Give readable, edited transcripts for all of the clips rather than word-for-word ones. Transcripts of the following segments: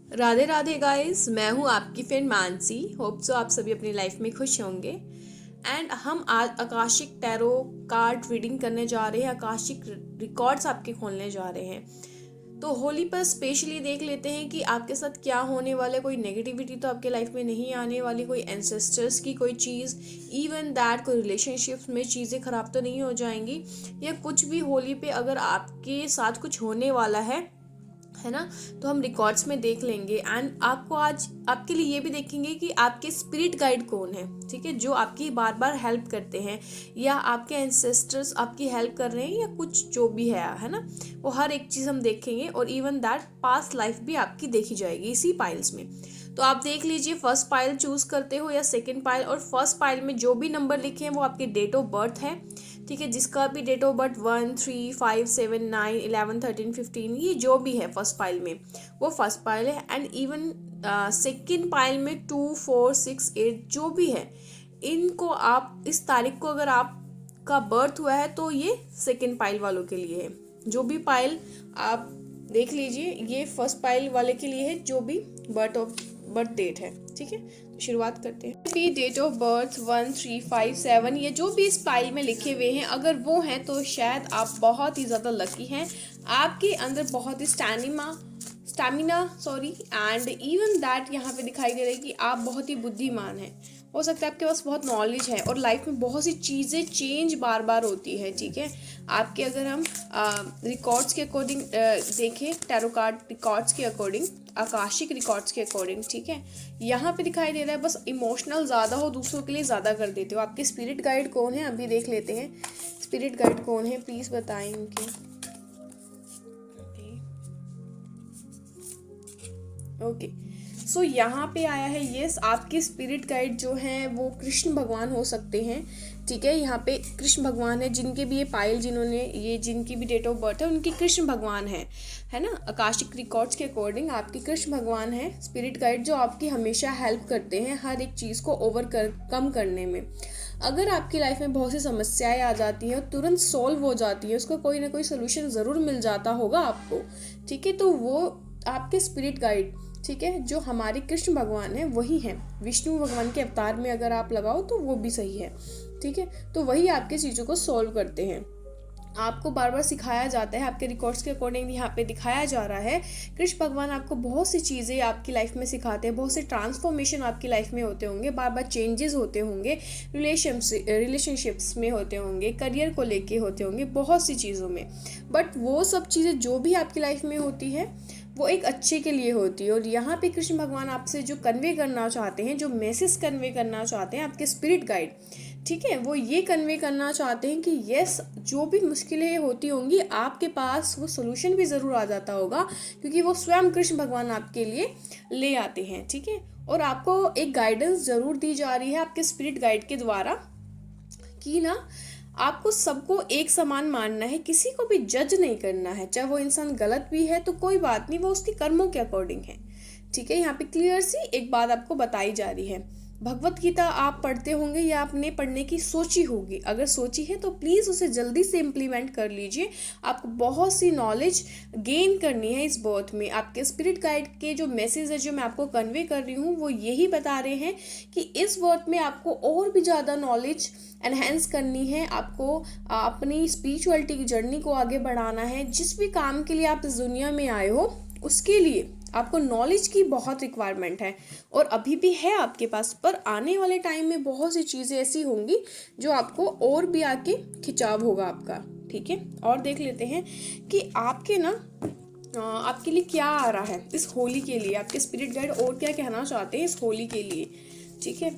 Radhe Radhe guys, मैं हूँ आपकी फ्रेंड मानसी। होप सो आप सभी अपनी लाइफ में खुश होंगे। एंड हम आज आकाशिक टैरो कार्ड रीडिंग करने जा रहे हैं, आकाशिक रिकॉर्ड्स आपके खोलने जा रहे हैं। तो होली पर स्पेशली देख लेते हैं कि आपके साथ क्या होने वाला है। कोई नेगेटिविटी तो आपके लाइफ में नहीं आने वाली, कोई एंसेस्टर्स की कोई चीज़, इवन दैट कोई रिलेशनशिप्स में चीज़ें ख़राब तो नहीं हो जाएंगी, या कुछ भी होली पे अगर आपके साथ कुछ होने वाला है ना, तो हम रिकॉर्ड्स में देख लेंगे। एंड आपको आज आपके लिए ये भी देखेंगे कि आपके स्पिरिट गाइड कौन है, ठीक है, जो आपकी बार बार हेल्प करते हैं, या आपके एंसेस्टर्स आपकी हेल्प कर रहे हैं, या कुछ जो भी है ना, वो हर एक चीज़ हम देखेंगे। और इवन दैट पास्ट लाइफ भी आपकी देखी जाएगी इसी पाइल्स में। तो आप देख लीजिए, फर्स्ट पाइल चूज करते हो या सेकंड पाइल। और फर्स्ट पाइल में जो भी नंबर लिखे हैं वो आपके डेट ऑफ बर्थ है, ठीक है, जिसका भी डेट ऑफ बर्थ 1, 3, 5, 7, 9, 11, 13, 15, ये जो भी है फर्स्ट पाइल में, वो फर्स्ट पाइल है। एंड इवन सेकेंड पाइल में 2, 4, 6, 8 जो भी है, इनको आप इस तारीख को अगर आपका बर्थ हुआ है तो ये सेकेंड पाइल वालों के लिए है। जो भी पाइल आप देख लीजिए, ये फर्स्ट पाइल वाले के लिए है, जो भी बर्थ डेट है, ठीक है। तो शुरुआत करते हैं। भी डेट ऑफ बर्थ 1, 3, 5, 7, ये जो भी इस फाइल में लिखे हुए हैं, अगर वो हैं तो शायद आप बहुत ही ज़्यादा लकी हैं। आपके अंदर बहुत ही स्टैमिना एंड इवन दैट यहाँ पे दिखाई दे रहा है कि आप बहुत ही बुद्धिमान हैं। हो सकता है आपके पास बहुत नॉलेज है और लाइफ में बहुत सी चीज़ें चेंज बार बार होती है, ठीक है। आपके अगर हम रिकॉर्ड्स के अकॉर्डिंग देखें, टैरो कार्ड रिकॉर्ड्स के अकॉर्डिंग, आकाशिक रिकॉर्ड्स के अकॉर्डिंग, ठीक है, यहाँ पे दिखाई दे रहा है बस इमोशनल ज़्यादा हो, दूसरों के लिए ज़्यादा कर देते हो। आपके स्पिरिट गाइड कौन है अभी देख लेते हैं। स्पिरिट गाइड कौन है, प्लीज़ बताएं उनके। ओके, सो यहाँ पे आया है, यस, आपके स्पिरिट गाइड जो हैं वो कृष्ण भगवान हो सकते हैं, ठीक है। यहाँ पे कृष्ण भगवान है, जिनके भी ये पायल, जिन्होंने ये जिनकी भी डेट ऑफ बर्थ है, उनकी कृष्ण भगवान है ना। आकाशिक रिकॉर्ड्स के अकॉर्डिंग आपके कृष्ण भगवान है स्पिरिट गाइड, जो आपकी हमेशा हेल्प करते हैं हर एक चीज़ को कम करने में। अगर आपकी लाइफ में बहुत सी समस्याएं आ जाती हैं, तुरंत सॉल्व हो जाती है, उसका कोई ना कोई सोल्यूशन ज़रूर मिल जाता होगा आपको, ठीक है। तो वो आपके स्पिरिट गाइड, ठीक है, जो हमारे कृष्ण भगवान है वही हैं। विष्णु भगवान के अवतार में अगर आप लगाओ तो वो भी सही है, ठीक है। तो वही आपके चीज़ों को सॉल्व करते हैं। आपको बार बार सिखाया जाता है, आपके रिकॉर्ड्स के अकॉर्डिंग यहाँ पे दिखाया जा रहा है, कृष्ण भगवान आपको बहुत सी चीज़ें आपकी लाइफ में सिखाते हैं, बहुत से ट्रांसफॉर्मेशन आपकी लाइफ में होते होंगे, बार बार चेंजेस होते होंगे, रिलेशनशिप्स में होते होंगे, करियर को लेके होते होंगे, बहुत सी चीज़ों में। बट वो सब चीज़ें जो भी आपकी लाइफ में होती है वो एक अच्छे के लिए होती है। और यहाँ पे कृष्ण भगवान आपसे जो कन्वे करना चाहते हैं, जो मैसेज कन्वे करना चाहते हैं, आपके स्पिरिट गाइड, ठीक है, वो ये कन्वे करना चाहते हैं कि यस, जो भी मुश्किलें होती होंगी आपके पास वो सोल्यूशन भी ज़रूर आ जाता होगा, क्योंकि वो स्वयं कृष्ण भगवान आपके लिए ले आते हैं, ठीक है। और आपको एक गाइडेंस ज़रूर दी जा रही है आपके स्पिरिट गाइड के द्वारा कि ना, आपको सबको एक समान मानना है, किसी को भी जज नहीं करना है। चाहे वो इंसान गलत भी है तो कोई बात नहीं, वो उसके कर्मों के अकॉर्डिंग है, ठीक है। यहाँ पे क्लियर सी एक बात आपको बताई जा रही है। भगवत गीता आप पढ़ते होंगे या आपने पढ़ने की सोची होगी, अगर सोची है तो प्लीज़ उसे जल्दी से इम्प्लीमेंट कर लीजिए। आपको बहुत सी नॉलेज गेन करनी है इस बर्थ में। आपके स्पिरिट गाइड के जो मैसेज है, जो मैं आपको कन्वे कर रही हूँ, वो यही बता रहे हैं कि इस बर्थ में आपको और भी ज़्यादा नॉलेज एनहेंस करनी है, आपको अपनी स्पिरिचुअलिटी की जर्नी को आगे बढ़ाना है। जिस भी काम के लिए आप इस दुनिया में आए हो, उसके लिए आपको नॉलेज की बहुत रिक्वायरमेंट है, और अभी भी है आपके पास, पर आने वाले टाइम में बहुत सी चीज़ें ऐसी होंगी जो आपको और भी आके खिंचाव होगा आपका, ठीक है। और देख लेते हैं कि आपके ना आपके लिए क्या आ रहा है इस होली के लिए, आपके स्पिरिट गाइड और क्या कहना चाहते हैं इस होली के लिए, ठीक है।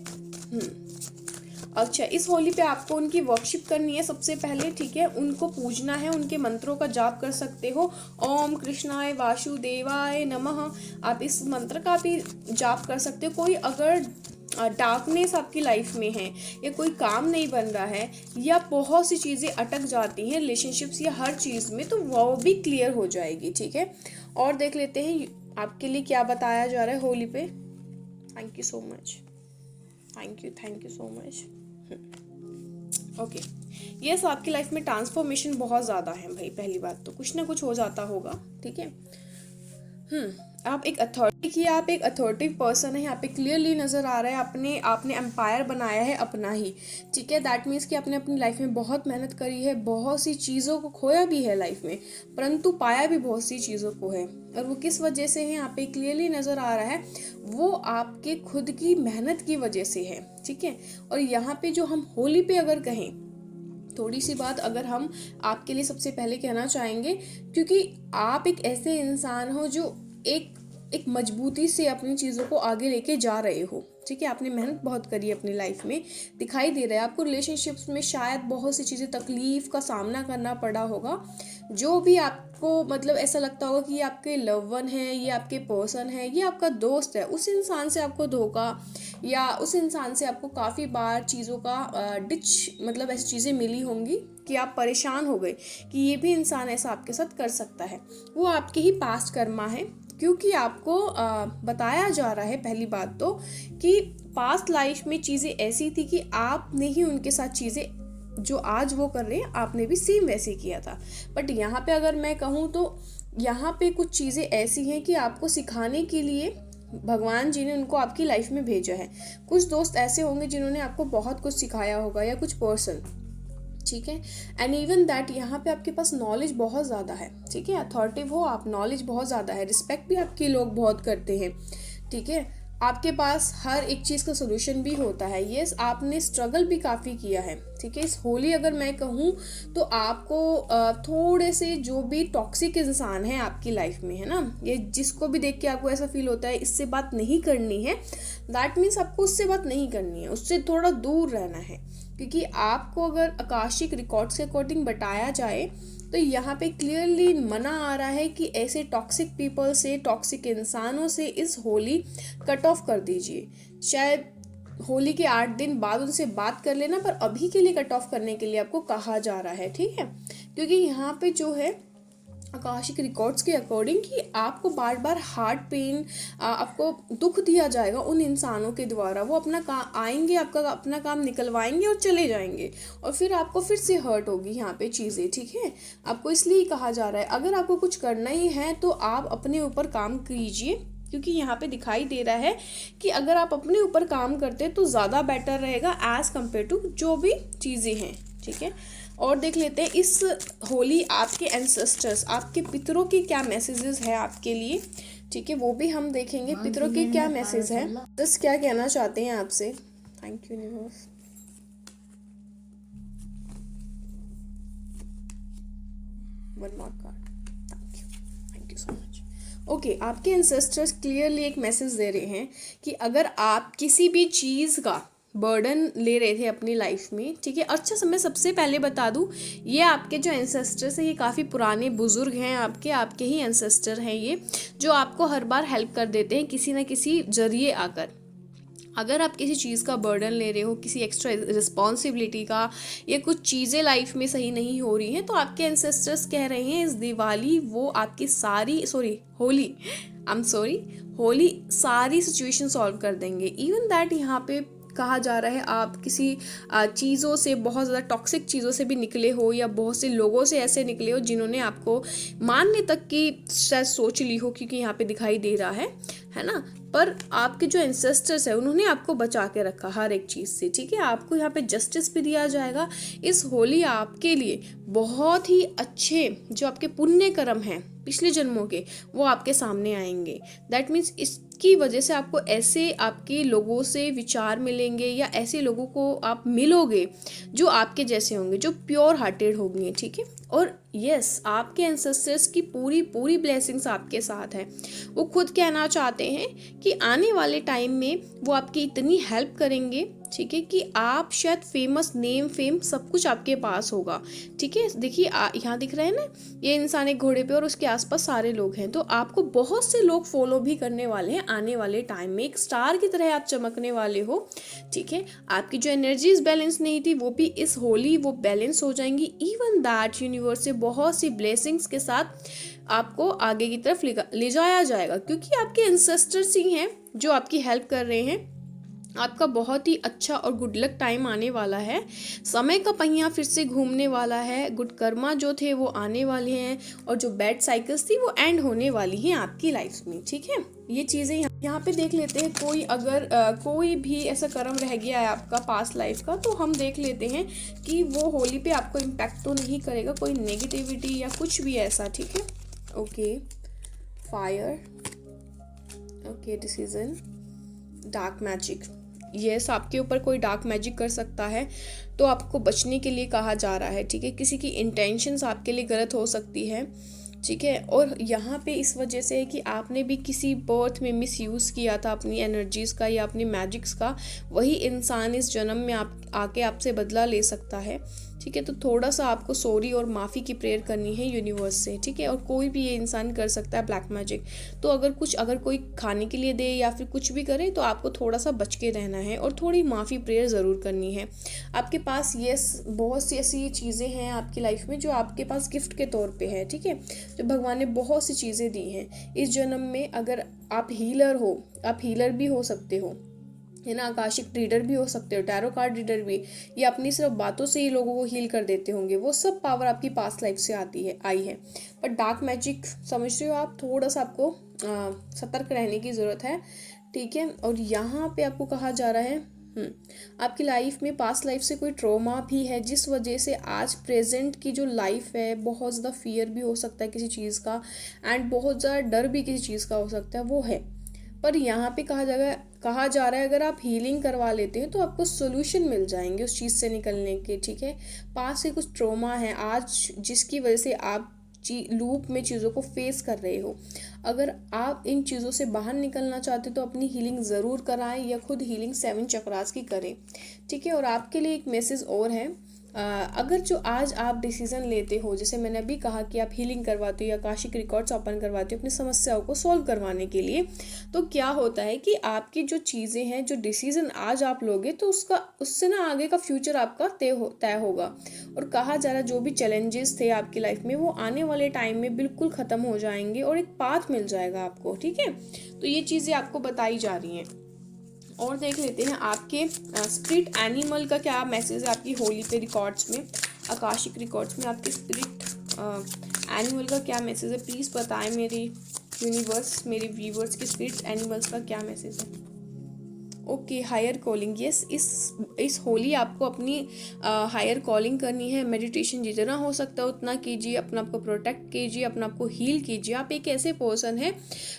अच्छा, इस होली पे आपको उनकी वर्शिप करनी है सबसे पहले, ठीक है, उनको पूजना है, उनके मंत्रों का जाप कर सकते हो। ओम कृष्णाय वासुदेवाय नमः, आप इस मंत्र का भी जाप कर सकते हो। कोई अगर डार्कनेस आपकी लाइफ में है, या कोई काम नहीं बन रहा है, या बहुत सी चीज़ें अटक जाती हैं रिलेशनशिप्स या हर चीज़ में, तो वो भी क्लियर हो जाएगी, ठीक है। और देख लेते हैं आपके लिए क्या बताया जा रहा है होली पे। Thank you so much, thank you so much. Okay, yes, आपकी लाइफ में ट्रांसफॉर्मेशन बहुत ज़्यादा है भाई। पहली बात तो कुछ ना कुछ हो जाता होगा, ठीक है। आप एक अथॉरिटी की, आप एक अथॉरिटिव पर्सन है, यहाँ पे क्लियरली नज़र आ रहा है। आपने एम्पायर बनाया है अपना ही, ठीक है। दैट मीन्स कि आपने अपनी लाइफ में बहुत मेहनत करी है, बहुत सी चीज़ों को खोया भी है लाइफ में, परंतु पाया भी बहुत सी चीज़ों को है। और वो किस वजह से है यहाँ पे क्लियरली नज़र आ रहा है, वो आपके खुद की मेहनत की वजह से है, ठीक है। और यहाँ पे जो हम होली पे अगर कहें, थोड़ी सी बात अगर हम आपके लिए सबसे पहले कहना चाहेंगे, क्योंकि आप एक ऐसे इंसान हो जो एक मजबूती से अपनी चीज़ों को आगे लेके जा रहे हो, ठीक है। आपने मेहनत बहुत करी है अपनी लाइफ में, दिखाई दे रहा है आपको। रिलेशनशिप्स में शायद बहुत सी चीज़ें, तकलीफ का सामना करना पड़ा होगा, जो भी आपको मतलब ऐसा लगता होगा कि ये आपके लव वन है, ये आपके पर्सन है, ये आपका दोस्त है, उस इंसान से आपको धोखा या उस इंसान से आपको काफ़ी बार चीज़ों का डिच मतलब ऐसी चीज़ें मिली होंगी कि आप परेशान हो गए कि ये भी इंसान ऐसा आपके साथ कर सकता है। वो आपके ही पास्ट कर्मा है, क्योंकि आपको बताया जा रहा है पहली बात तो कि पास्ट लाइफ में चीज़ें ऐसी थी कि आपने ही उनके साथ चीज़ें जो आज वो कर रहे हैं, आपने भी सेम वैसे किया था। बट यहाँ पे अगर मैं कहूँ तो यहाँ पे कुछ चीज़ें ऐसी हैं कि आपको सिखाने के लिए भगवान जी ने उनको आपकी लाइफ में भेजा है। कुछ दोस्त ऐसे होंगे जिन्होंने आपको बहुत कुछ सिखाया होगा, या कुछ पर्सन, ठीक है। एंड इवन दैट यहाँ पे आपके पास नॉलेज बहुत ज़्यादा है, ठीक है। अथॉरिटिव हो आप, नॉलेज बहुत ज़्यादा है, रिस्पेक्ट भी आपके लोग बहुत करते हैं, ठीक है। आपके पास हर एक चीज़ का सोल्यूशन भी होता है। यस, आपने स्ट्रगल भी काफ़ी किया है, ठीक है। इस होली अगर मैं कहूँ तो आपको थोड़े से जो भी टॉक्सिक इंसान है आपकी लाइफ में, है ना, ये जिसको भी देख के आपको ऐसा फील होता है इससे बात नहीं करनी है, दैट मीन्स आपको उससे बात नहीं करनी है, उससे थोड़ा दूर रहना है। क्योंकि आपको अगर आकाशिक रिकॉर्ड्स के अकॉर्डिंग बताया जाए तो यहाँ पे क्लियरली मना आ रहा है कि ऐसे टॉक्सिक पीपल से, टॉक्सिक इंसानों से इस होली कट ऑफ कर दीजिए। शायद होली के 8 दिन बाद उनसे बात कर लेना, पर अभी के लिए कट ऑफ करने के लिए आपको कहा जा रहा है, ठीक है। क्योंकि यहाँ पे जो है आकाशिक रिकॉर्ड्स के अकॉर्डिंग कि आपको बार बार हार्ट पेन, आपको दुख दिया जाएगा उन इंसानों के द्वारा। वो अपना काम आएंगे, आपका अपना काम निकलवाएंगे और चले जाएंगे, और फिर आपको फिर से हर्ट होगी यहाँ पे चीज़ें, ठीक है। आपको इसलिए कहा जा रहा है अगर आपको कुछ करना ही है तो आप अपने ऊपर काम कीजिए, क्योंकि यहाँ पे दिखाई दे रहा है कि अगर आप अपने ऊपर काम करते तो ज़्यादा बेटर रहेगा एज़ कम्पेयर टू जो भी चीज़ें हैं, ठीक है। और देख लेते हैं इस होली आपके एंसेस्टर्स, आपके पितरों के क्या मैसेजेस है आपके लिए, ठीक है, वो भी हम देखेंगे। पितरों के क्या मैसेज है, बस क्या कहना चाहते हैं आपसे। Thank you universe. One more card, thank you so much. Okay, आपके एंसेस्टर्स क्लियरली एक मैसेज दे रहे हैं कि अगर आप किसी भी चीज़ का बर्डन ले रहे थे अपनी लाइफ में, ठीक है। अच्छा, मैं सबसे पहले बता दूं, ये आपके जो एंसेस्टर्स हैं ये काफ़ी पुराने बुजुर्ग हैं, आपके ही एंसेस्टर हैं ये, जो आपको हर बार हेल्प कर देते हैं किसी ना किसी जरिए आकर। अगर आप किसी चीज़ का बर्डन ले रहे हो, किसी एक्स्ट्रा रिस्पॉन्सिबिलिटी का, या कुछ चीज़ें लाइफ में सही नहीं हो रही हैं, तो आपके एंसेस्टर्स कह रहे हैं इस दिवाली वो आपकी सारी होली सारी सिचुएशन सॉल्व कर देंगे। इवन दैट यहाँ पे कहा जा रहा है आप किसी चीज़ों से, बहुत ज़्यादा टॉक्सिक चीज़ों से भी निकले हो, या बहुत से लोगों से ऐसे निकले हो जिन्होंने आपको मारने तक की शायद सोच ली हो, क्योंकि यहाँ पे दिखाई दे रहा है ना। पर आपके जो एंसेस्टर्स है उन्होंने आपको बचा के रखा हर एक चीज़ से, ठीक है। आपको यहाँ पे जस्टिस भी दिया जाएगा। इस होली आपके लिए बहुत ही अच्छे जो आपके पुण्य कर्म हैं पिछले जन्मों के, वो आपके सामने आएंगे। दैट मीन्स इसकी वजह से आपको ऐसे आपके लोगों से विचार मिलेंगे, या ऐसे लोगों को आप मिलोगे जो आपके जैसे होंगे, जो प्योर हार्टेड होंगे, ठीक है। और यस, आपके एंसेस्टर्स की पूरी ब्लेसिंग्स आपके साथ है। वो खुद कहना चाहते हैं कि आने वाले टाइम में वो आपकी इतनी हेल्प करेंगे, ठीक है, कि आप शायद फेम सब कुछ आपके पास होगा, ठीक है। देखिए यहाँ दिख रहा है ना, ये इंसान एक घोड़े पे और उसके आसपास सारे लोग हैं, तो आपको बहुत से लोग फॉलो भी करने वाले हैं आने वाले टाइम में। एक स्टार की तरह आप चमकने वाले हो, ठीक है। आपकी जो एनर्जीज बैलेंस नहीं थी वो भी इस होली वो बैलेंस हो जाएंगी। इवन दैट यूनिवर्स से बहुत सी ब्लेसिंग्स के साथ आपको आगे की तरफ ले जाया जाएगा, क्योंकि आपके एंसेस्टर्स ही हैं जो आपकी हेल्प कर रहे हैं। आपका बहुत ही अच्छा और गुड लक टाइम आने वाला है। समय का पहिया फिर से घूमने वाला है। गुड कर्मा जो थे वो आने वाले हैं और जो बैड साइकिल्स थी वो एंड होने वाली हैं आपकी लाइफ में, ठीक है। ये चीज़ें यहाँ पे देख लेते हैं। कोई अगर कोई भी ऐसा कर्म रह गया है आपका पास्ट लाइफ का, तो हम देख लेते हैं कि वो होली पे आपको इम्पैक्ट तो नहीं करेगा, कोई नेगेटिविटी या कुछ भी ऐसा, ठीक है। Okay, fire, okay, decision, dark magic. Yes, आपके ऊपर कोई डार्क मैजिक कर सकता है, तो आपको बचने के लिए कहा जा रहा है, ठीक है। किसी की इंटेंशंस आपके लिए गलत हो सकती है, ठीक है। और यहाँ पे इस वजह से है कि आपने भी किसी बर्थ में मिसयूज़ किया था अपनी एनर्जीज़ का या अपनी मैजिक्स का। वही इंसान इस जन्म में आप आके आपसे बदला ले सकता है, ठीक है। तो थोड़ा सा आपको सॉरी और माफ़ी की प्रेयर करनी है यूनिवर्स से, ठीक है। और कोई भी ये इंसान कर सकता है ब्लैक मैजिक। तो अगर कोई खाने के लिए दे या फिर कुछ भी करे, तो आपको थोड़ा सा बच के रहना है और थोड़ी माफ़ी प्रेयर ज़रूर करनी है। आपके पास बहुत सी ऐसी चीज़ें हैं आपकी लाइफ में जो आपके पास गिफ्ट के तौर पे है, ठीक है। जो भगवान ने बहुत सी चीज़ें दी हैं इस जन्म में। अगर आप हीलर हो, आप हीलर भी हो सकते हो, है ना, आकाशिक रीडर भी हो सकते हो, टैरो कार्ड रीडर भी, या अपनी सिर्फ बातों से ही लोगों को हील कर देते होंगे। वो सब पावर आपकी पास्ट लाइफ से आई है। पर डार्क मैजिक समझ रहे हो आप, थोड़ा सा आपको सतर्क रहने की ज़रूरत है, ठीक है। और यहाँ पे आपको कहा जा रहा है आपकी लाइफ में पास्ट लाइफ से कोई ट्रॉमा भी है, जिस वजह से आज प्रेजेंट की जो लाइफ है बहुत ज़्यादा फियर भी हो सकता है किसी चीज़ का, एंड बहुत ज़्यादा डर भी किसी चीज़ का हो सकता है, वो है। पर यहाँ पे कहा जा रहा है अगर आप हीलिंग करवा लेते हैं तो आपको सोल्यूशन मिल जाएंगे उस चीज़ से निकलने के, ठीक है। पास से कुछ ट्रॉमा है आज जिसकी वजह से आप लूप में चीज़ों को फेस कर रहे हो। अगर आप इन चीज़ों से बाहर निकलना चाहते तो अपनी हीलिंग ज़रूर कराएं या खुद हीलिंग 7 चक्रास की करें, ठीक है। और आपके लिए एक मैसेज और है, अगर जो आज आप डिसीज़न लेते हो, जैसे मैंने अभी कहा कि आप हीलिंग करवाते हो या आकाशिक रिकॉर्ड्स ओपन करवाते हो अपनी समस्याओं को सॉल्व करवाने के लिए, तो क्या होता है कि आपकी जो चीज़ें हैं, जो डिसीज़न आज आप लोगे तो उससे ना आगे का फ्यूचर आपका तय होगा। और कहा जा रहा है जो भी चैलेंजेस थे आपकी लाइफ में वो आने वाले टाइम में बिल्कुल ख़त्म हो जाएंगे और एक पाथ मिल जाएगा आपको, ठीक है। तो ये चीज़ें आपको बताई जा रही हैं। और देख लेते हैं आपके स्पिरिट एनिमल का क्या मैसेज है आपकी होली पे रिकॉर्ड्स में, आकाशिक रिकॉर्ड्स में आपके स्पिरिट एनिमल का क्या मैसेज है। प्लीज़ बताएं मेरी यूनिवर्स, मेरे व्यूवर्स के स्पिरिट एनिमल्स का क्या मैसेज है। Okay, higher calling. यस, इस होली आपको अपनी हायर कॉलिंग करनी है। मेडिटेशन जितना हो सकता है उतना कीजिए, अपना आपको प्रोटेक्ट कीजिए, अपना आपको हील कीजिए। आप एक ऐसे पर्सन है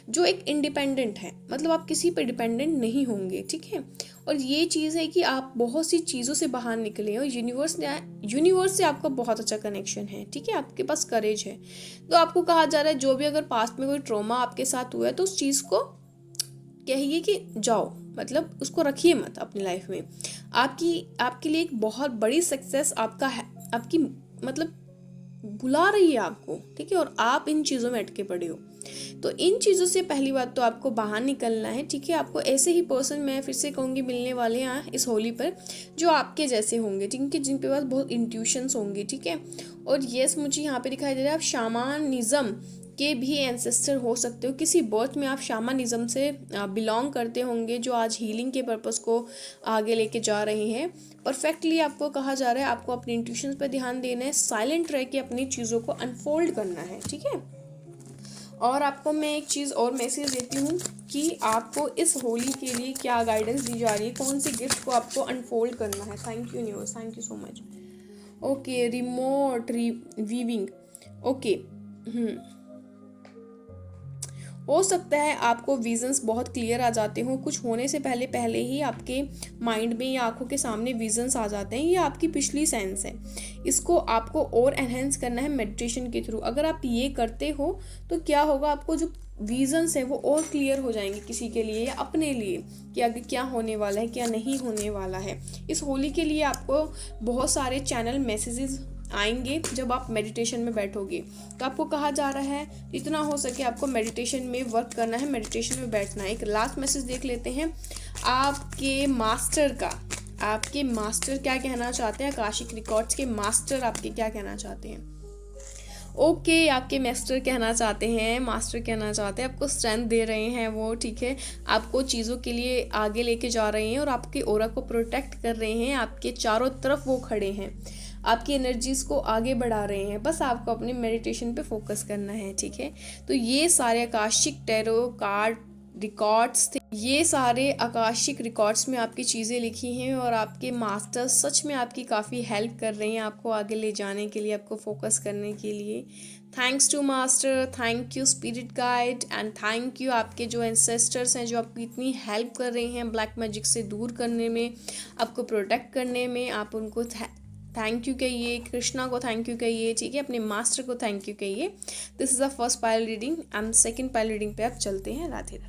जो एक इंडिपेंडेंट है, मतलब आप किसी पे डिपेंडेंट नहीं होंगे, ठीक है। और ये चीज़ है कि आप बहुत सी चीज़ों से बाहर निकले और यूनिवर्स से आपका बहुत अच्छा कनेक्शन है, ठीक है। आपके पास करेज है। तो आपको कहा जा रहा है जो भी अगर पास्ट में कोई ट्रॉमा आपके साथ हुआ है तो उस चीज़ को कहिए कि जाओ, मतलब उसको रखिए मत अपनी लाइफ में। आपके लिए एक बहुत बड़ी सक्सेस आपकी मतलब बुला रही है आपको, ठीक है। और आप इन चीज़ों में अटके पड़े हो, तो इन चीज़ों से पहली बात तो आपको बाहर निकलना है, ठीक है। आपको ऐसे ही पर्सन मैं फिर से कहूँगी मिलने वाले हैं इस होली पर जो आपके जैसे होंगे, जिनके पास बहुत इंट्यूशंस होंगे, ठीक है। और यस, मुझे यहाँ पे दिखाई दे रहा है आप शामानिज्म के भी एंसेस्टर हो सकते हो। किसी बर्थ में आप शामानिज्म से बिलोंग करते होंगे जो आज हीलिंग के पर्पस को आगे लेके जा रहे हैं। परफेक्टली आपको कहा जा रहा है आपको अपने इंट्यूशंस पर ध्यान देना है, साइलेंट रह के अपनी चीज़ों को अनफोल्ड करना है, ठीक है। और आपको मैं एक चीज़ और मैसेज देती हूँ कि आपको इस होली के लिए क्या गाइडेंस दी जा रही है, कौन सी गिफ्ट को आपको अनफोल्ड करना है। Thank you news, thank you so much. Okay, remote weaving. Okay, हो सकता है आपको विजन्स बहुत क्लियर आ जाते हों, कुछ होने से पहले ही आपके माइंड में या आंखों के सामने विजन्स आ जाते हैं। ये आपकी पिछली सेंस है, इसको आपको और एनहेंस करना है मेडिटेशन के थ्रू। अगर आप ये करते हो तो क्या होगा, आपको जो विजन्स है वो और क्लियर हो जाएंगे किसी के लिए या अपने लिए कि आगे क्या होने वाला है, क्या नहीं होने वाला है। इस होली के लिए आपको बहुत सारे चैनल मैसेजेस आएंगे जब आप मेडिटेशन में बैठोगे। तो आपको कहा जा रहा है जितना हो सके आपको मेडिटेशन में वर्क करना है, मेडिटेशन में बैठना है। एक लास्ट मैसेज देख लेते हैं आपके मास्टर का। आपके मास्टर क्या कहना चाहते हैं, आकाशिक रिकॉर्ड्स के मास्टर आपके क्या कहना चाहते हैं। ओके, आपके मास्टर कहना चाहते हैं, आपको स्ट्रेंथ दे रहे हैं वो, ठीक है, आपको चीज़ों के लिए आगे लेके जा रहे हैं और आपके ऑरा को प्रोटेक्ट कर रहे हैं, आपके चारों तरफ वो खड़े हैं, आपकी एनर्जीज को आगे बढ़ा रहे हैं। बस आपको अपनी मेडिटेशन पे फोकस करना है, ठीक है। तो ये सारे आकाशिक टैरो कार्ड रिकॉर्ड्स थे, ये सारे आकाशिक रिकॉर्ड्स में आपकी चीज़ें लिखी हैं और आपके मास्टर सच में आपकी काफ़ी हेल्प कर रहे हैं आपको आगे ले जाने के लिए, आपको फोकस करने के लिए। Thanks to master, thank you spirit guide and thank you आपके जो एंसेस्टर्स हैं जो आपकी इतनी हेल्प कर रहे हैं ब्लैक मैजिक से दूर करने में, आपको प्रोटेक्ट करने में। आप उनको थैंक यू कहिए, कृष्णा को थैंक यू कहिए, ठीक है, अपने मास्टर को थैंक यू कहिए। This is the first pile reading and second pile reading पे आप चलते हैं। राधे राधे।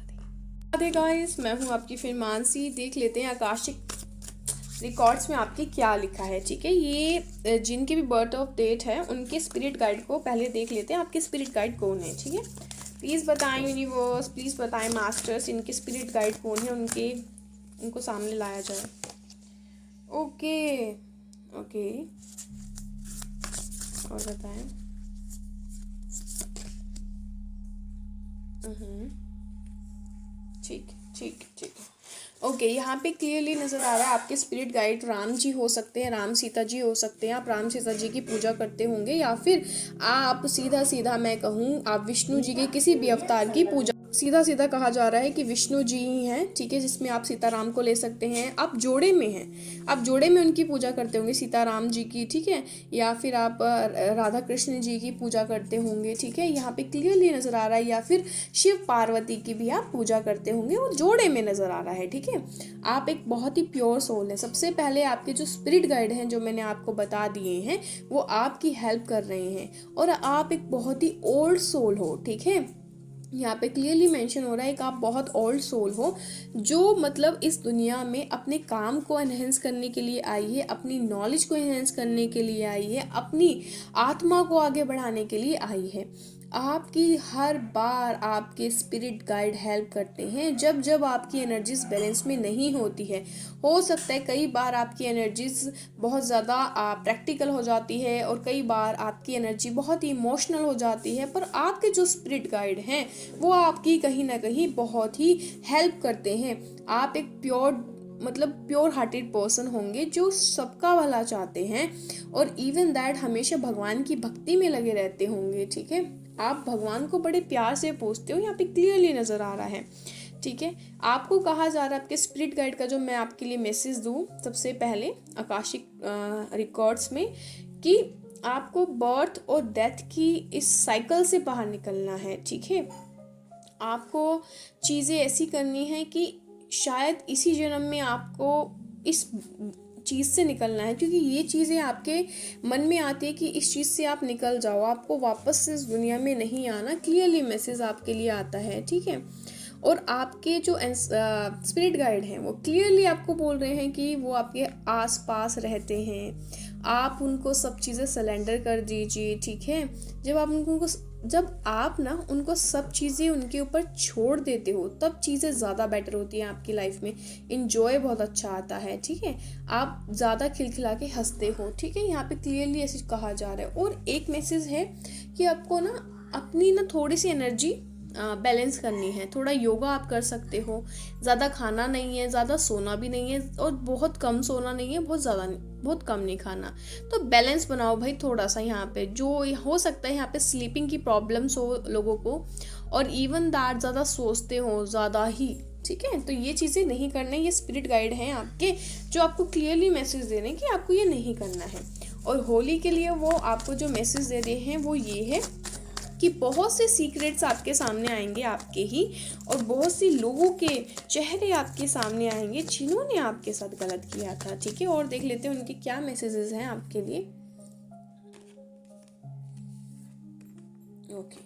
राधे गाइस, मैं हूँ आपकी फिर मानसी। देख लेते हैं आकाशिक रिकॉर्ड्स में आपके क्या लिखा है, ठीक है। ये जिनके भी बर्थ ऑफ डेट है उनके स्पिरिट गाइड को पहले देख लेते हैं, आपके स्पिरिट गाइड कौन है, ठीक है। प्लीज़ बताएं यूनिवर्स, प्लीज़ बताएं मास्टर्स, इनके स्पिरिट गाइड कौन है, उनको सामने लाया जाए। ओके ओके, और बताएं। ठीक ठीक ठीक। ओके, यहाँ पे क्लियरली नज़र आ रहा है आपके स्पिरिट गाइड राम जी हो सकते हैं, राम सीता जी हो सकते हैं। आप राम सीता जी की पूजा करते होंगे या फिर आप सीधा सीधा मैं कहूँ आप विष्णु जी के किसी भी अवतार की पूजा, सीधा सीधा कहा जा रहा है कि विष्णु जी ही हैं, ठीक है, जिसमें आप सीताराम को ले सकते हैं। आप जोड़े में हैं, आप जोड़े में उनकी पूजा करते होंगे सीताराम जी की, ठीक है, या फिर आप राधा कृष्ण जी की पूजा करते होंगे, ठीक है, यहाँ पे क्लियरली नज़र आ रहा है। या फिर शिव पार्वती की भी आप पूजा करते होंगे और जोड़े में नज़र आ रहा है, ठीक है। आप एक बहुत ही प्योर सोल है। सबसे पहले आपके जो स्पिरिट गाइड हैं जो मैंने आपको बता दिए हैं वो आपकी हेल्प कर रहे हैं और आप एक बहुत ही ओल्ड सोल हो, ठीक है। यहाँ पे क्लियरली मेंशन हो रहा है कि आप बहुत ओल्ड सोल हो जो मतलब इस दुनिया में अपने काम को एनहेंस करने के लिए आई है, अपनी नॉलेज को एनहेंस करने के लिए आई है, अपनी आत्मा को आगे बढ़ाने के लिए आई है। आपकी हर बार आपके स्पिरिट गाइड हेल्प करते हैं जब जब आपकी एनर्जीज बैलेंस में नहीं होती है। हो सकता है कई बार आपकी एनर्जीज बहुत ज़्यादा प्रैक्टिकल हो जाती है और कई बार आपकी एनर्जी बहुत ही इमोशनल हो जाती है, पर आपके जो स्पिरिट गाइड हैं वो आपकी कहीं ना कहीं बहुत ही हेल्प करते हैं। आप एक प्योर हार्टेड पर्सन होंगे जो सबका भला चाहते हैं और इवन दैट हमेशा भगवान की भक्ति में लगे रहते होंगे, ठीक है। आप भगवान को बड़े प्यार से पूछते हो, यहाँ पे क्लियरली नज़र आ रहा है, ठीक है। आपको कहा जा रहा है आपके स्पिरिट गाइड का जो मैं आपके लिए मैसेज दूँ सबसे पहले आकाशिक रिकॉर्ड्स में कि आपको बर्थ और डेथ की इस साइकिल से बाहर निकलना है, ठीक है। आपको चीज़ें ऐसी करनी है कि शायद इसी जन्म में आपको इस चीज़ से निकलना है, क्योंकि ये चीज़ें आपके मन में आती है कि इस चीज़ से आप निकल जाओ, आपको वापस से इस दुनिया में नहीं आना। क्लियरली मैसेज आपके लिए आता है, ठीक है। और आपके जो स्पिरिट गाइड हैं वो क्लियरली आपको बोल रहे हैं कि वो आपके आसपास रहते हैं। आप उनको सब चीज़ें सरेंडर कर दीजिए, ठीक है। जब आप ना उनको सब चीज़ें उनके ऊपर छोड़ देते हो तब चीज़ें ज़्यादा बेटर होती हैं आपकी लाइफ में। इंजॉय बहुत अच्छा आता है, ठीक है। आप ज़्यादा खिलखिला के हंसते हो, ठीक है। यहाँ पे क्लियरली ऐसे कहा जा रहा है। और एक मैसेज है कि आपको ना अपनी ना थोड़ी सी एनर्जी बैलेंस करनी है। थोड़ा योगा आप कर सकते हो, ज़्यादा खाना नहीं है, ज़्यादा सोना भी नहीं है और बहुत कम सोना नहीं है, बहुत ज़्यादा नहीं, बहुत कम नहीं खाना। तो बैलेंस बनाओ भाई थोड़ा सा। यहाँ पे जो हो सकता है यहाँ पे स्लीपिंग की प्रॉब्लम्स हो लोगों को और इवन दैट ज़्यादा सोचते हो ज़्यादा ही, ठीक है। तो ये चीज़ें नहीं करना है। ये स्पिरिट गाइड हैं आपके जो आपको क्लियरली मैसेज दे रहे हैं कि आपको ये नहीं करना है। और होली के लिए वो आपको जो मैसेज दे रहे हैं वो ये है कि बहुत से सीक्रेट्स आपके सामने आएंगे आपके ही, और बहुत सी लोगों के चेहरे आपके सामने आएंगे जिन्होंने आपके साथ गलत किया था, ठीक है। और देख लेते हैं उनके क्या मैसेजेस हैं आपके लिए। Okay,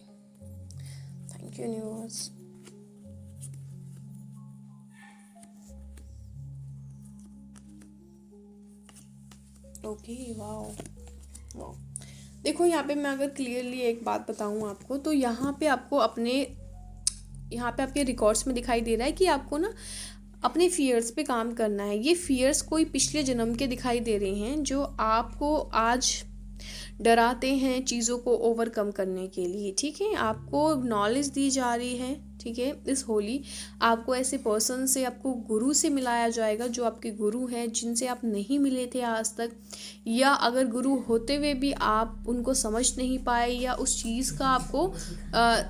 thank you universe. Okay, wow wow. देखो यहाँ पे मैं अगर क्लियरली एक बात बताऊँ आपको तो यहाँ पे आपके रिकॉर्ड्स में दिखाई दे रहा है कि आपको ना अपने फियर्स पे काम करना है। ये फियर्स कोई पिछले जन्म के दिखाई दे रहे हैं जो आपको आज डराते हैं चीज़ों को ओवरकम करने के लिए, ठीक है। आपको नॉलेज दी जा रही है, ठीक है। इस होली आपको ऐसे पर्सन से, आपको गुरु से मिलाया जाएगा जो आपके गुरु हैं, जिनसे आप नहीं मिले थे आज तक, या अगर गुरु होते हुए भी आप उनको समझ नहीं पाए या उस चीज़ का आपको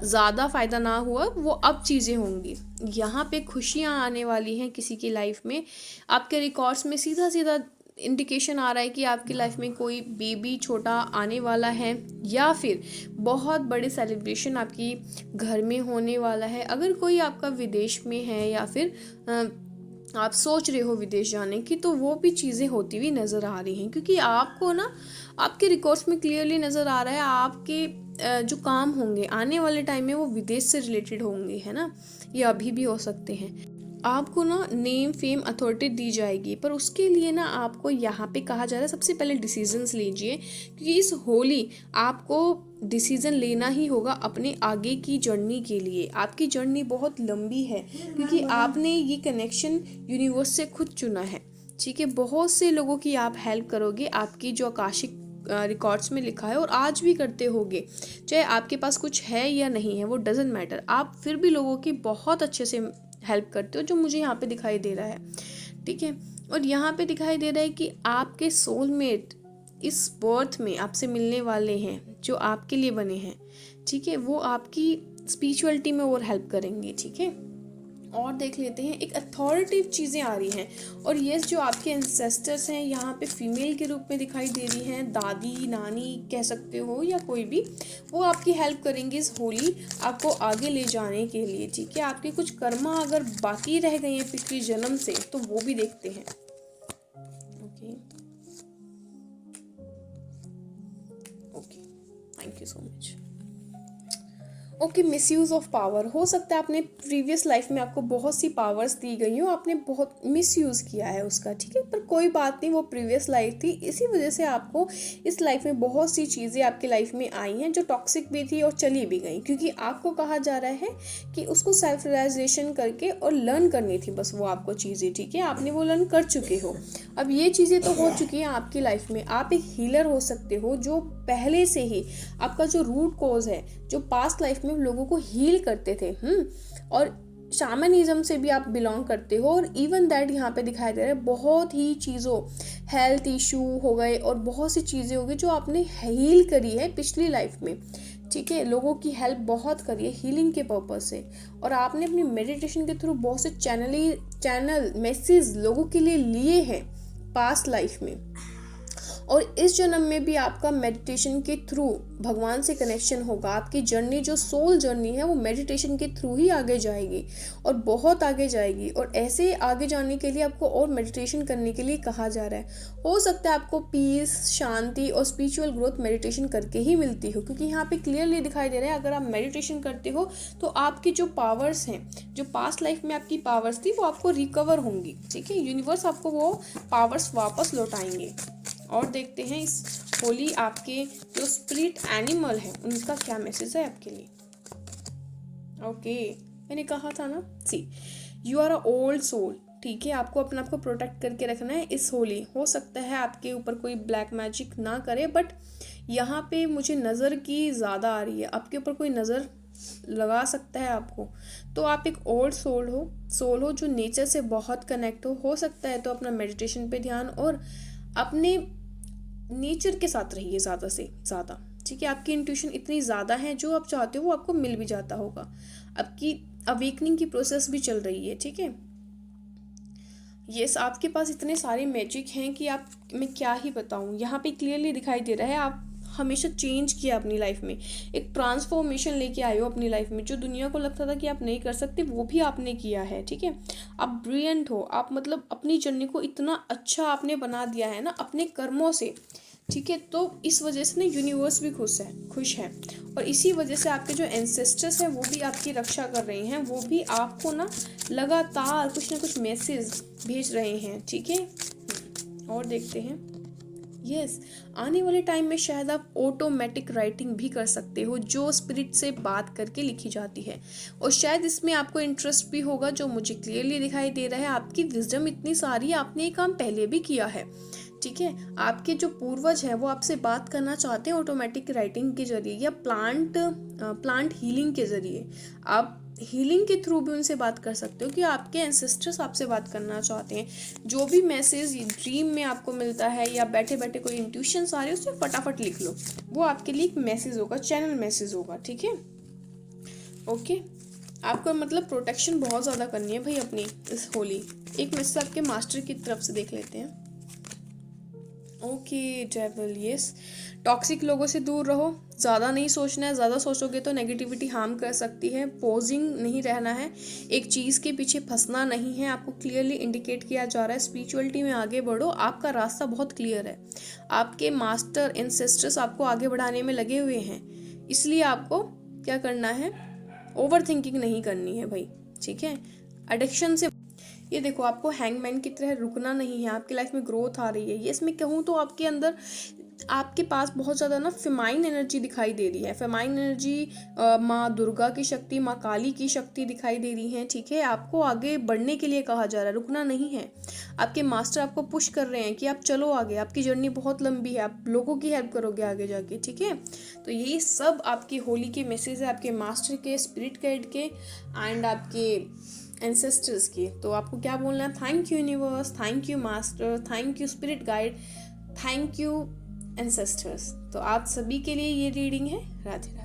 ज़्यादा फ़ायदा ना हुआ, वो अब चीज़ें होंगी। यहाँ पे खुशियाँ आने वाली हैं किसी की लाइफ में। आपके रिकॉर्ड्स में सीधा सीधा इंडिकेशन आ रहा है कि आपकी लाइफ में कोई बेबी छोटा आने वाला है, या फिर बहुत बड़े सेलिब्रेशन आपकी घर में होने वाला है। अगर कोई आपका विदेश में है या फिर आप सोच रहे हो विदेश जाने की, तो वो भी चीज़ें होती हुई नज़र आ रही हैं, क्योंकि आपको ना आपके रिकॉर्ड्स में क्लियरली नज़र आ रहा है आपके जो काम होंगे आने वाले टाइम में वो विदेश से रिलेटेड होंगे, है ना। ये अभी भी हो सकते हैं। आपको ना नेम फेम अथॉरिटी दी जाएगी, पर उसके लिए ना आपको यहाँ पे कहा जा रहा है सबसे पहले डिसीजंस लीजिए, क्योंकि इस होली आपको डिसीज़न लेना ही होगा अपने आगे की जर्नी के लिए। आपकी जर्नी बहुत लंबी है, क्योंकि आपने ये कनेक्शन यूनिवर्स से खुद चुना है, ठीक है। बहुत से लोगों की आप हेल्प करोगे, आपकी जो आकाशिक रिकॉर्ड्स में लिखा है, और आज भी करते होगे, चाहे आपके पास कुछ है या नहीं है, वो डजेंट मैटर, आप फिर भी लोगों की बहुत अच्छे से हेल्प करते हो, जो मुझे यहाँ पे दिखाई दे रहा है, ठीक है। और यहाँ पे दिखाई दे रहा है कि आपके सोलमेट इस बर्थ में आपसे मिलने वाले हैं, जो आपके लिए बने हैं, ठीक है। वो आपकी स्पिरिचुअलिटी में और हेल्प करेंगे, ठीक है। और देख लेते हैं, एक अथॉरिटिव चीज़ें आ रही हैं, और ये जो आपके एंसेस्टर्स हैं यहाँ पे फीमेल के रूप में दिखाई दे रही हैं, दादी नानी कह सकते हो या कोई भी, वो आपकी हेल्प करेंगे इस होली आपको आगे ले जाने के लिए, ठीक है। आपके कुछ कर्मा अगर बाकी रह गए हैं पिछले जन्म से, तो वो भी देखते हैं। Okay okay, thank you so much. Okay, misuse of power. हो सकता है आपने प्रीवियस लाइफ में आपको बहुत सी पावर्स दी गई हो, आपने बहुत मिसयूज़ किया है उसका, ठीक है। पर कोई बात नहीं, वो प्रीवियस लाइफ थी, इसी वजह से आपको इस लाइफ में बहुत सी चीज़ें आपकी लाइफ में आई हैं जो टॉक्सिक भी थी और चली भी गई, क्योंकि आपको कहा जा रहा है कि उसको सेल्फ रियलाइजेशन करके और लर्न करनी थी बस वो आपको चीज़ें, ठीक है। आपने वो लर्न कर चुके हो, अब ये चीज़ें तो हो चुकी हैं आपकी लाइफ में। आप एक हीलर हो सकते हो, जो पहले से ही आपका जो रूट कॉज है, जो पास्ट लाइफ में लोगों को हील करते थे, और शामनिज्म से भी आप बिलोंग करते हो, और इवन दैट यहाँ पे दिखाई दे रहा है बहुत ही चीज़ों, हेल्थ इशू हो गए और बहुत सी चीज़ें हो गई जो आपने हील करी है पिछली लाइफ में, ठीक है। लोगों की हेल्प बहुत करी है हीलिंग के पर्पज से, और आपने अपनी मेडिटेशन के थ्रू बहुत से चैनल मैसेज लोगों के लिए लिए हैं पास्ट लाइफ में, और इस जन्म में भी आपका मेडिटेशन के थ्रू भगवान से कनेक्शन होगा। आपकी जर्नी जो सोल जर्नी है वो मेडिटेशन के थ्रू ही आगे जाएगी, और बहुत आगे जाएगी, और ऐसे आगे जाने के लिए आपको और मेडिटेशन करने के लिए कहा जा रहा है। हो सकता है आपको पीस, शांति और स्पिरिचुअल ग्रोथ मेडिटेशन करके ही मिलती हो, क्योंकि यहाँ पे क्लियरली दिखाई दे रहा है अगर आप मेडिटेशन करते हो तो आपकी जो पावर्स हैं, जो पास्ट लाइफ में आपकी पावर्स थी, वो आपको रिकवर होंगी, ठीक है। यूनिवर्स आपको वो पावर्स वापस लौटाएंगे। और देखते हैं इस होली आपके जो स्पिरिट एनिमल है उनका क्या मैसेज है आपके लिए। ओके, मैंने कहा था ना, see you are a old soul, ठीक है। आपको अपने आप को प्रोटेक्ट करके रखना है इस होली। हो सकता है आपके ऊपर कोई ब्लैक मैजिक ना करे, बट यहाँ पे मुझे नज़र की ज़्यादा आ रही है, आपके ऊपर कोई नज़र लगा सकता है आपको। तो आप एक ओल्ड सोल हो जो नेचर से बहुत कनेक्ट हो सकता है तो अपना मेडिटेशन पे ध्यान और अपने नेचर के साथ रहिए ज़्यादा से ज़्यादा, ठीक है। आपकी इंट्यूशन इतनी ज़्यादा है, जो आप चाहते हो वो आपको मिल भी जाता होगा। आपकी अवेकनिंग की प्रोसेस भी चल रही है, ठीक है। यस, आपके पास इतने सारे मैजिक हैं कि आप, मैं क्या ही बताऊँ। यहाँ पे क्लियरली दिखाई दे रहा है आप हमेशा चेंज किया अपनी लाइफ में, एक ट्रांसफॉर्मेशन लेके आए हो अपनी लाइफ में। जो दुनिया को लगता था कि आप नहीं कर सकते, वो भी आपने किया है, ठीक है। आप ब्रिलियंट हो, आप मतलब अपनी जर्नी को इतना अच्छा आपने बना दिया है ना अपने कर्मों से, ठीक है। तो इस वजह से ना यूनिवर्स भी खुश है, और इसी वजह से आपके जो एंसेस्टर्स हैं वो भी आपकी रक्षा कर रहे हैं, वो भी आपको ना लगातार कुछ ना कुछ मैसेज भेज रहे हैं, ठीक है। और देखते हैं, यस, आने वाले टाइम में शायद आप ऑटोमेटिक राइटिंग भी कर सकते हो, जो स्पिरिट से बात करके लिखी जाती है, और शायद इसमें आपको इंटरेस्ट भी होगा, जो मुझे क्लियरली दिखाई दे रहा है। आपकी विजडम इतनी सारी, आपने ये काम पहले भी किया है, ठीक है। आपके जो पूर्वज हैं वो आपसे बात करना चाहते हैं ऑटोमेटिक राइटिंग के जरिए या प्लांट हीलिंग के जरिए। आप हीलिंग के थ्रू भी उनसे बात कर सकते हो कि आपके एंसेस्टर्स आपसे बात करना चाहते हैं। जो भी मैसेज ड्रीम में आपको मिलता है या बैठे बैठे कोई इंट्यूशंस आ रहे हैं, उससे फटाफट लिख लो, वो आपके लिए एक मैसेज होगा, चैनल मैसेज होगा, ठीक है। ओके, आपको मतलब प्रोटेक्शन बहुत ज़्यादा करनी है भाई अपनी इस होली। एक मैसेज आपके मास्टर की तरफ से देख लेते हैं। ओके डेविल, यस, टॉक्सिक लोगों से दूर रहो, ज़्यादा नहीं सोचना है, ज़्यादा सोचोगे तो नेगेटिविटी हार्म कर सकती है। पोजिंग नहीं रहना है, एक चीज़ के पीछे फंसना नहीं है। आपको क्लियरली इंडिकेट किया जा रहा है स्पिरिचुअलिटी में आगे बढ़ो, आपका रास्ता बहुत क्लियर है। आपके मास्टर एंसेस्टर्स आपको आगे बढ़ाने में लगे हुए हैं, इसलिए आपको क्या करना है, ओवर थिंकिंग नहीं करनी है भाई, ठीक है। एडिक्शन से ये देखो, आपको हैंगमैन की तरह रुकना नहीं है, आपकी लाइफ में ग्रोथ आ रही है। ये इसमें कहूँ तो आपके अंदर, आपके पास बहुत ज़्यादा ना फेमाइन एनर्जी दिखाई दे रही है। फेमाइन एनर्जी माँ दुर्गा की शक्ति, माँ काली की शक्ति दिखाई दे रही है, ठीक है। आपको आगे बढ़ने के लिए कहा जा रहा है, रुकना नहीं है। आपके मास्टर आपको पुश कर रहे हैं कि आप चलो आगे, आपकी जर्नी बहुत लंबी है, आप लोगों की हेल्प करोगे आगे जाके, ठीक है। तो यही सब आपकी होली के मैसेज है, आपके मास्टर के, स्पिरिट गाइड के एंड आपके एंसेस्टर्स की। तो आपको क्या बोलना है, thank you universe, thank you master, thank you spirit guide, thank you ancestors. तो आप सभी के लिए ये रीडिंग है। राधे राधे।